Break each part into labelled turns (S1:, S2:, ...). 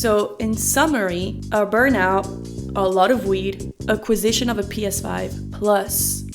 S1: So in summary, a burnout, a lot of weed, acquisition of a PS5, plus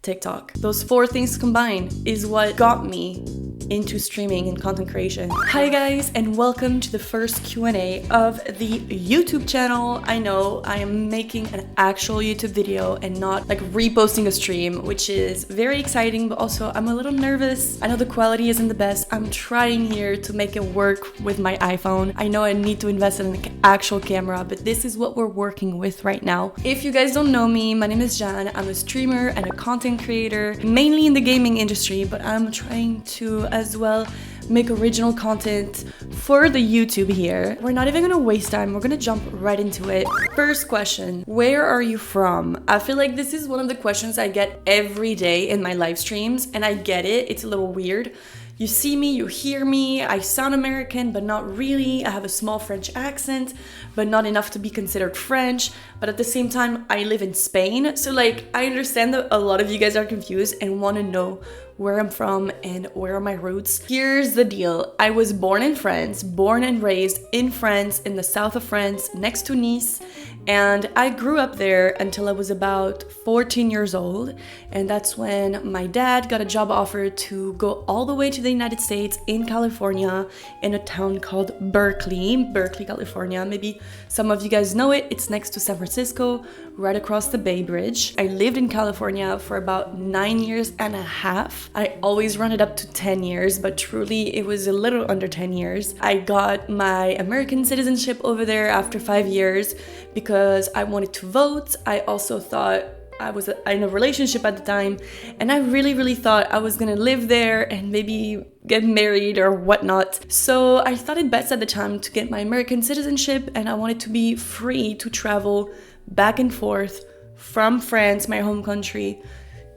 S1: TikTok. Those 4 things combined is what got me into streaming and content creation. Hi guys, and welcome to the first Q&A of the YouTube channel. I know I am making an actual YouTube video and not like reposting a stream, which is very exciting, but also I'm a little nervous. I know the quality isn't the best. I'm trying here to make it work with my iPhone. I know I need to invest in an actual camera, but this is what we're working with right now. If you guys don't know me, my name is Jan. I'm a streamer and a content creator, mainly in the gaming industry, but I'm trying to as well make original content for the YouTube here. We're not even gonna waste time, we're gonna jump right into it. First question, where are you from? I feel like this is one of the questions I get every day in my live streams, and I get it, it's a little weird. You see me, you hear me, I sound American, but not really. I have a small French accent, but not enough to be considered French. But at the same time, I live in Spain. So like, I understand that a lot of you guys are confused and want to know where I'm from and where are my roots. Here's the deal. I was born in France, born and raised in France, in the south of France, next to Nice. And I grew up there until I was about 14 years old. And that's when my dad got a job offer to go all the way to the United States in California, in a town called Berkeley, California. Maybe some of you guys know it. It's next to San Francisco, right across the Bay Bridge. I lived in California for about 9 years and a half. I always run it up to 10 years, but truly it was a little under 10 years. I got my American citizenship over there after 5 years because I wanted to vote. I also thought I was in a relationship at the time, and I really thought I was gonna live there and maybe get married or whatnot. So I thought it best at the time to get my American citizenship, and I wanted to be free to travel back and forth from France, my home country,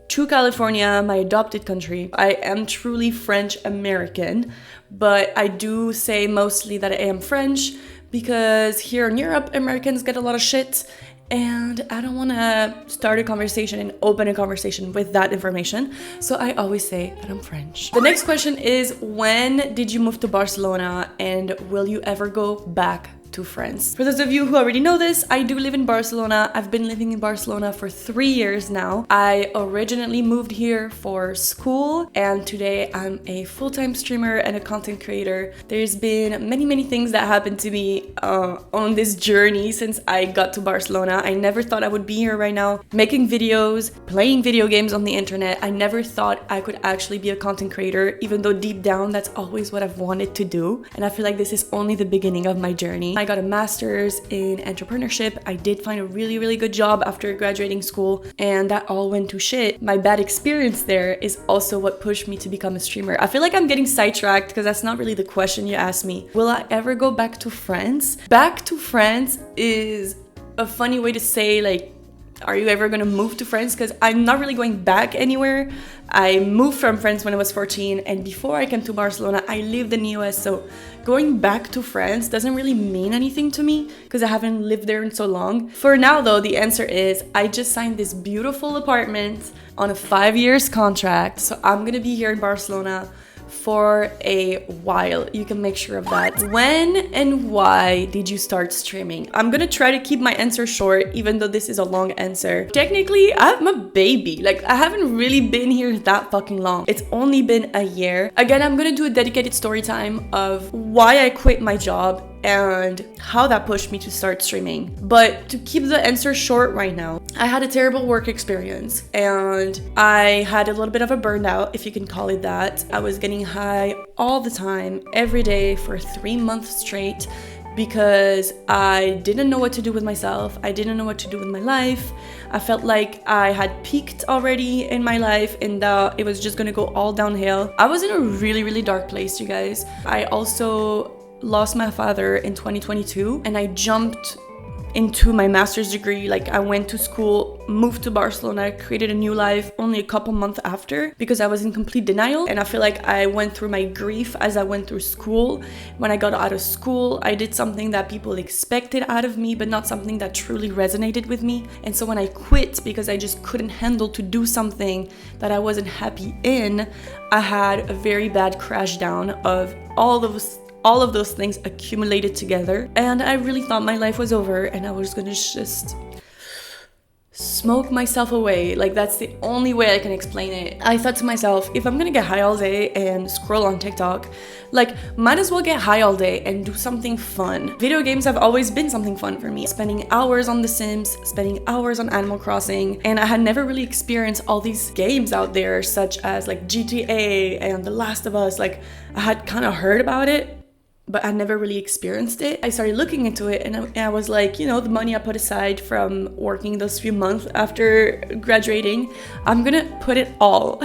S1: to California, my adopted country. I am truly French American, but I do say mostly that I am French because here in Europe, Americans get a lot of shit, and I don't want to start a conversation and open a conversation with that information. So I always say that I'm French. The next question is, when did you move to Barcelona, and will you ever go back to France? For those of you who already know this, I do live in Barcelona. I've been living in Barcelona for 3 years now. I originally moved here for school, and today I'm a full-time streamer and a content creator. There's been many things that happened to me on this journey since I got to Barcelona. I never thought I would be here right now, making videos, playing video games on the internet. I never thought I could actually be a content creator, even though deep down that's always what I've wanted to do. And I feel like this is only the beginning of my journey. I got a master's in entrepreneurship. I did find a really good job after graduating school, and that all went to shit. My bad experience there is also what pushed me to become a streamer. I feel like I'm getting sidetracked because that's not really the question you asked me. Will I ever go back to France? Back to France is a funny way to say, like, are you ever gonna move to France? Because I'm not really going back anywhere. I moved from France when I was 14, and before I came to Barcelona, I lived in the US, so going back to France doesn't really mean anything to me because I haven't lived there in so long. For now though, the answer is I just signed this beautiful apartment on a 5 years contract, so I'm gonna be here in Barcelona for a while. You can make sure of that. When and why did you start streaming? I'm gonna try to keep my answer short, even though this is a long answer. Technically, I'm a baby. Like, I haven't really been here that fucking long. It's only been a year. Again, I'm gonna do a dedicated story time of why I quit my job and how that pushed me to start streaming. But to keep the answer short right now, I had a terrible work experience and I had a little bit of a burnout, if you can call it that. I was getting high all the time, every day for 3 months straight because I didn't know what to do with myself. I didn't know what to do with my life. I felt like I had peaked already in my life and it was just gonna go all downhill. I was in a really dark place, you guys. I also lost my father in 2022 and I jumped into my master's degree. Like, I went to school, moved to Barcelona, created a new life only a couple months after because I was in complete denial. And I feel like I went through my grief as I went through school. When I got out of school, I did something that people expected out of me, but not something that truly resonated with me. And so when I quit because I just couldn't handle to do something that I wasn't happy in, I had a very bad crash down of all those all of those things accumulated together, and I really thought my life was over and I was gonna just smoke myself away. Like, that's the only way I can explain it. I thought to myself, if I'm gonna get high all day and scroll on TikTok, like, might as well get high all day and do something fun. Video games have always been something fun for me. Spending hours on The Sims, spending hours on Animal Crossing, and I had never really experienced all these games out there, such as like GTA and The Last of Us. Like, I had kind of heard about it, but I never really experienced it. I started looking into it, and I was like, you know, the money I put aside from working those few months after graduating, I'm gonna put it all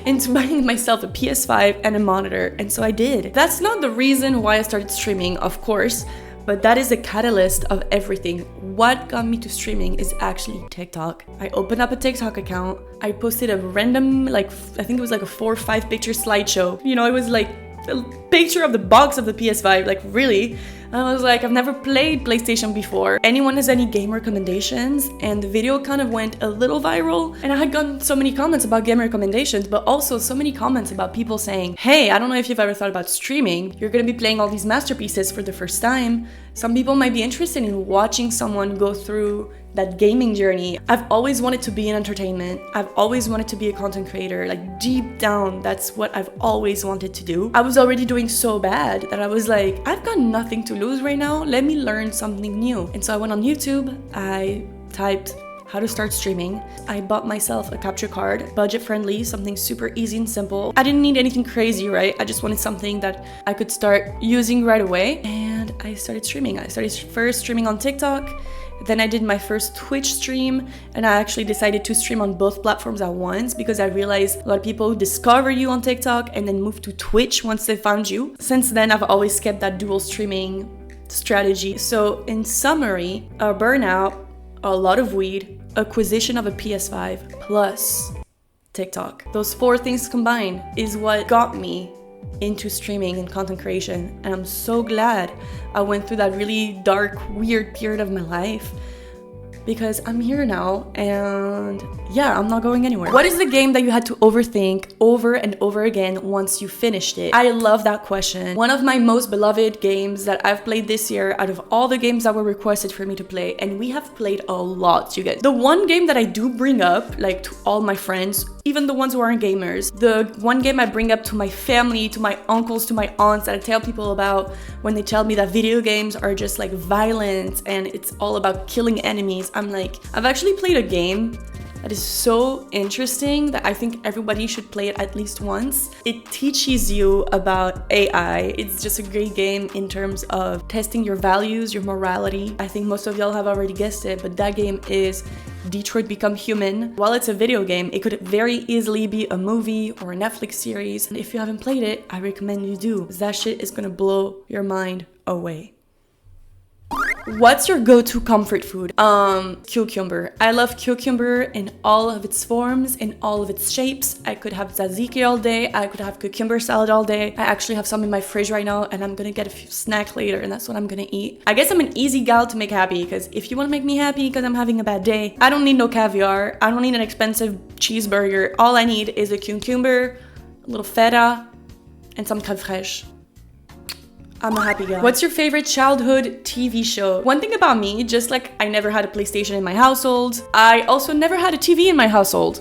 S1: into buying myself a PS5 and a monitor, and so I did. That's not the reason why I started streaming, of course, but that is the catalyst of everything. What got me to streaming is actually TikTok. I opened up a TikTok account. I posted a random, like, I think it was like a 4 or 5 picture slideshow. You know, it was like a picture of the box of the PS5, like, really. I was like, I've never played PlayStation before. Anyone has any game recommendations? And the video kind of went a little viral, and I had gotten so many comments about game recommendations, but also so many comments about people saying, hey, I don't know if you've ever thought about streaming. You're gonna be playing all these masterpieces for the first time. Some people might be interested in watching someone go through that gaming journey. I've always wanted to be in entertainment. I've always wanted to be a content creator. Like, deep down, that's what I've always wanted to do. I was already doing so bad that I was like, I've got nothing to lose right now. Let me learn something new. And so I went on YouTube. I typed how to start streaming. I bought myself a capture card, budget friendly, something super easy and simple. I didn't need anything crazy, right? I just wanted something that I could start using right away. And I started streaming. I started first streaming on TikTok. Then I did my first Twitch stream, and I actually decided to stream on both platforms at once because I realized a lot of people discover you on TikTok and then move to Twitch once they found you. Since then, I've always kept that dual streaming strategy. So in summary, a burnout, a lot of weed, acquisition of a PS5, plus TikTok. Those 4 things combined is what got me into streaming and content creation, and I'm so glad I went through that really dark, weird period of my life, because I'm here now, and yeah, I'm not going anywhere. What is the game that you had to overthink over and over again once you finished it? I love that question. One of my most beloved games that I've played this year out of all the games that were requested for me to play, and we have played a lot, you guys. The one game that I do bring up, like, to all my friends, even the ones who aren't gamers, the one game I bring up to my family, to my uncles, to my aunts, that I tell people about when they tell me that video games are just like violence and it's all about killing enemies, I'm like, I've actually played a game that is so interesting that I think everybody should play it at least once. It teaches you about AI. It's just a great game in terms of testing your values, your morality. I think most of y'all have already guessed it, but that game is Detroit Become Human. While it's a video game, it could very easily be a movie or a Netflix series. And if you haven't played it, I recommend you do, because that shit is gonna blow your mind away. What's your go-to comfort food? Cucumber. I love cucumber in all of its forms, in all of its shapes. I could have tzatziki all day. I could have cucumber salad all day. I actually have some in my fridge right now, and I'm gonna get a few snack later, and that's what I'm gonna eat. I guess I'm an easy gal to make happy, because if you want to make me happy because I'm having a bad day, I don't need no caviar. I don't need an expensive cheeseburger. All I need is a cucumber, a little feta, and some crème fraîche. I'm a happy girl. What's your favorite childhood TV show? One thing about me, just like I never had a PlayStation in my household, I also never had a TV in my household.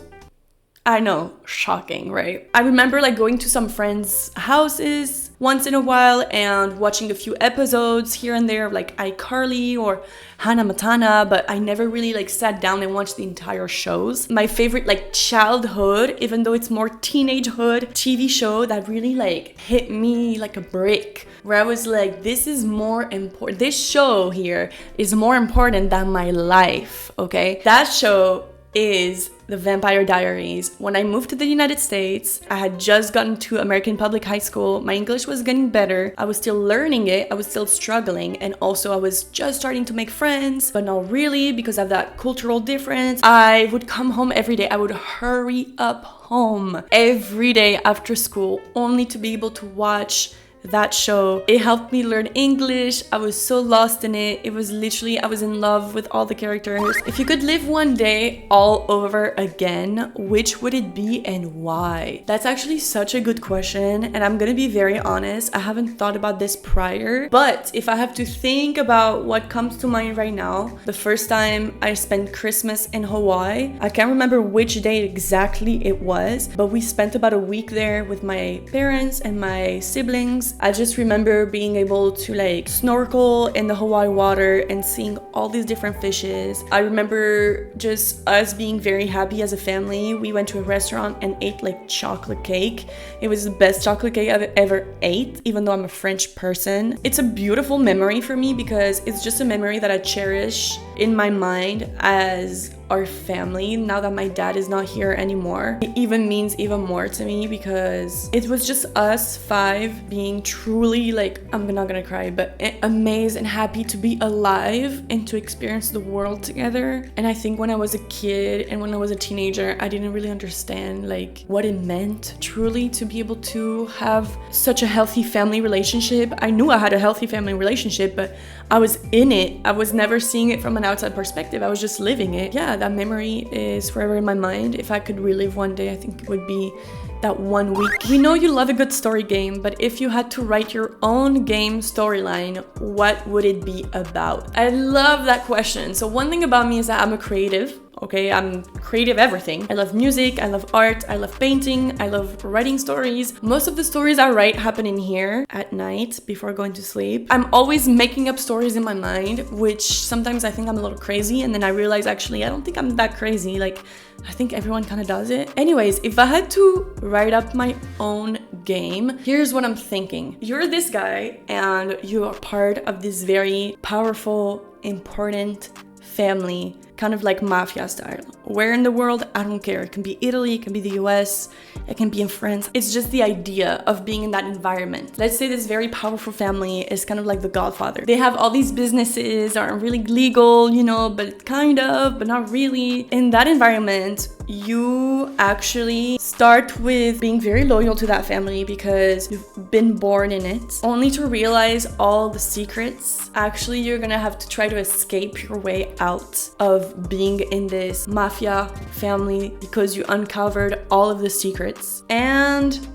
S1: I know, shocking, right? I remember like going to some friends' houses once in a while and watching a few episodes here and there, like iCarly or Hannah Montana, but I never really like sat down and watched the entire shows. My favorite like childhood, even though it's more teenagehood, TV show that really like hit me like a brick, where I was like, this is more important. This show here is more important than my life, okay? That show is The Vampire Diaries. When I moved to the United States, I had just gotten to American Public High School. My English was getting better. I was still learning it. I was still struggling. And also I was just starting to make friends, but not really because of that cultural difference. I would come home every day. I would hurry up home every day after school only to be able to watch that show. It helped me learn English. I was so lost in it. It was literally, I was in love with all the characters. If you could live one day all over again, which would it be and why? That's actually such a good question, and I'm gonna be very honest, I haven't thought about this prior, but if I have to think about what comes to mind right now, the first time I spent Christmas in Hawaii, I can't remember which day exactly it was, but we spent about a week there with my parents and my siblings. I just remember being able to like snorkel in the Hawaii water and seeing all these different fishes. I remember just us being very happy as a family. We went to a restaurant and ate like chocolate cake. It was the best chocolate cake I've ever ate, even though I'm a French person. It's a beautiful memory for me because it's just a memory that I cherish in my mind as our family. Now that my dad is not here anymore, it even means even more to me because it was just us five being truly like, I'm not gonna cry, but amazed and happy to be alive and to experience the world together. And I think when I was a kid and when I was a teenager, I didn't really understand like what it meant truly to be able to have such a healthy family relationship. I knew I had a healthy family relationship, but I was in it. I was never seeing it from an outside perspective. I was just living it. Yeah, that memory is forever in my mind. If I could relive one day, I think it would be that 1 week. We know you love a good story game, but if you had to write your own game storyline, what would it be about? I love that question. So one thing about me is that I'm a creative. Okay, I'm creative everything. I love music, I love art, I love painting, I love writing stories. Most of the stories I write happen in here at night before going to sleep. I'm always making up stories in my mind, which sometimes I think I'm a little crazy, and then I realize actually I don't think I'm that crazy. Like, I think everyone kind of does it. Anyways, if I had to write up my own game, here's what I'm thinking. You're this guy and you are part of this very powerful, important family, kind of like mafia style. Where in the world? I don't care. It can be Italy, it can be the US, it can be in France. It's just the idea of being in that environment. Let's say this very powerful family is kind of like the Godfather. They have all these businesses, aren't really legal, you know, but kind of, but not really. In that environment, you actually start with being very loyal to that family because you've been born in it, only to realize all the secrets. Actually, you're gonna have to try to escape your way out of being in this mafia family because you uncovered all of the secrets. And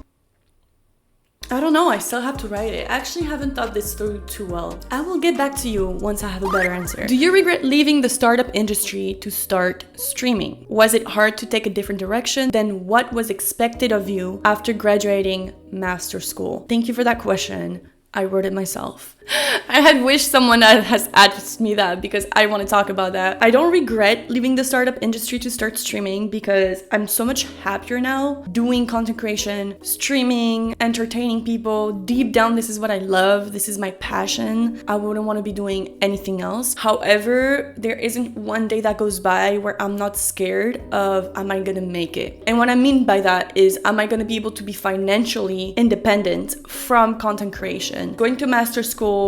S1: I don't know, I still have to write it. I actually haven't thought this through too well. I will get back to you once I have a better answer. Do you regret leaving the startup industry to start streaming? Was it hard to take a different direction than what was expected of you after graduating master school? Thank you for that question. I wrote it myself. I had wished someone has asked me that because I want to talk about that. I don't regret leaving the startup industry to start streaming because I'm so much happier now doing content creation, streaming, entertaining people. Deep down, this is what I love. This is my passion. I wouldn't want to be doing anything else. However, there isn't one day that goes by where I'm not scared of, am I gonna make it? And what I mean by that is, am I gonna be able to be financially independent from content creation? Going to master school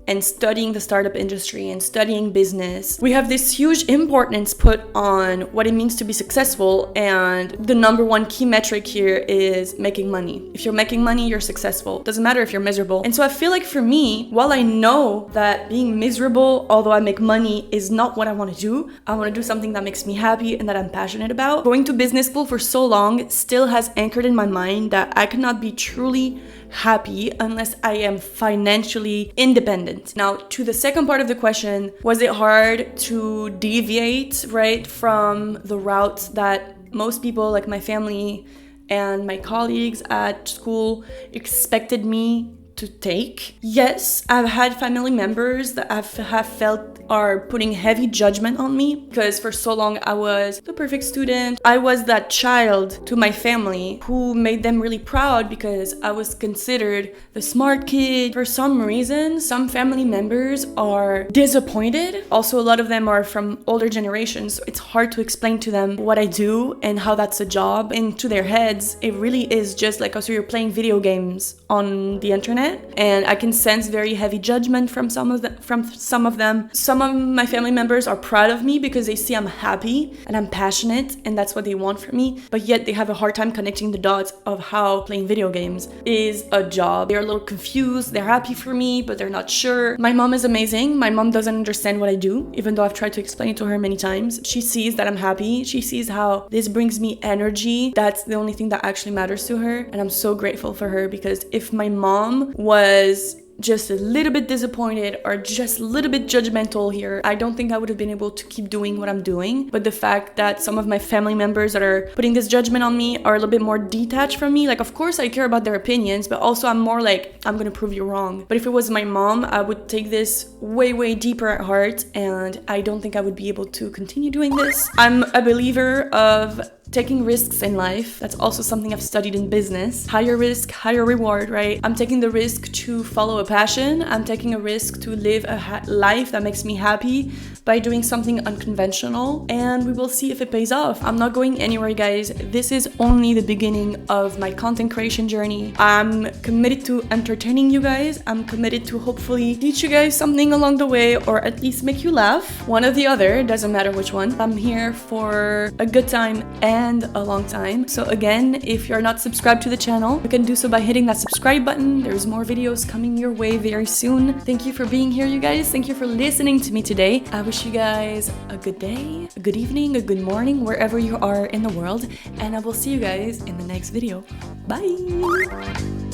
S1: and studying the startup industry and studying business, we have this huge importance put on what it means to be successful, and the number one key metric here is making money. If you're making money, you're successful. Doesn't matter if you're miserable. And so I feel like for me, while I know that being miserable, although I make money, is not what I want to do, I want to do something that makes me happy and that I'm passionate about. Going to business school for so long still has anchored in my mind that I cannot be truly happy unless I am financially independent. Now, to the second part of the question, was it hard to deviate, right, from the route that most people, like my family and my colleagues at school, expected me to take? Yes, I've had family members that have felt are putting heavy judgment on me because for so long I was the perfect student. I was that child to my family who made them really proud because I was considered the smart kid. For some reason, some family members are disappointed. Also, a lot of them are from older generations, so it's hard to explain to them what I do and how that's a job. And to their heads, it really is just like, oh, so you're playing video games on the internet? internet, and I can sense very heavy judgment from some of them. Some of my family members are proud of me because they see I'm happy and I'm passionate, and that's what they want from me, but yet they have a hard time connecting the dots of how playing video games is a job. They're a little confused. They're happy for me, but they're not sure. My mom is amazing. My mom doesn't understand what I do, even though I've tried to explain it to her many times. She sees that I'm happy. She sees how this brings me energy. That's the only thing that actually matters to her, and I'm so grateful for her, because if my mom was just a little bit disappointed or just a little bit judgmental here, I don't think I would have been able to keep doing what I'm doing. But the fact that some of my family members that are putting this judgment on me are a little bit more detached from me, like, of course I care about their opinions, but also I'm more like, I'm gonna prove you wrong. But if it was my mom, I would take this way deeper at heart, and I don't think I would be able to continue doing this. I'm a believer of taking risks in life. That's also something I've studied in business. Higher risk, higher reward, right? I'm taking the risk to follow a passion. I'm taking a risk to live a life that makes me happy by doing something unconventional, and we will see if it pays off. I'm not going anywhere, guys. This is only the beginning of my content creation journey. I'm committed to entertaining you guys. I'm committed to hopefully teach you guys something along the way, or at least make you laugh. One or the other, doesn't matter which one. I'm here for a good time and a long time. So again, if you're not subscribed to the channel, you can do so by hitting that subscribe button. There's more videos coming your way very soon. Thank you for being here, you guys. Thank you for listening to me today. I wish you guys a good day, a good evening, a good morning, wherever you are in the world, and I will see you guys in the next video. Bye!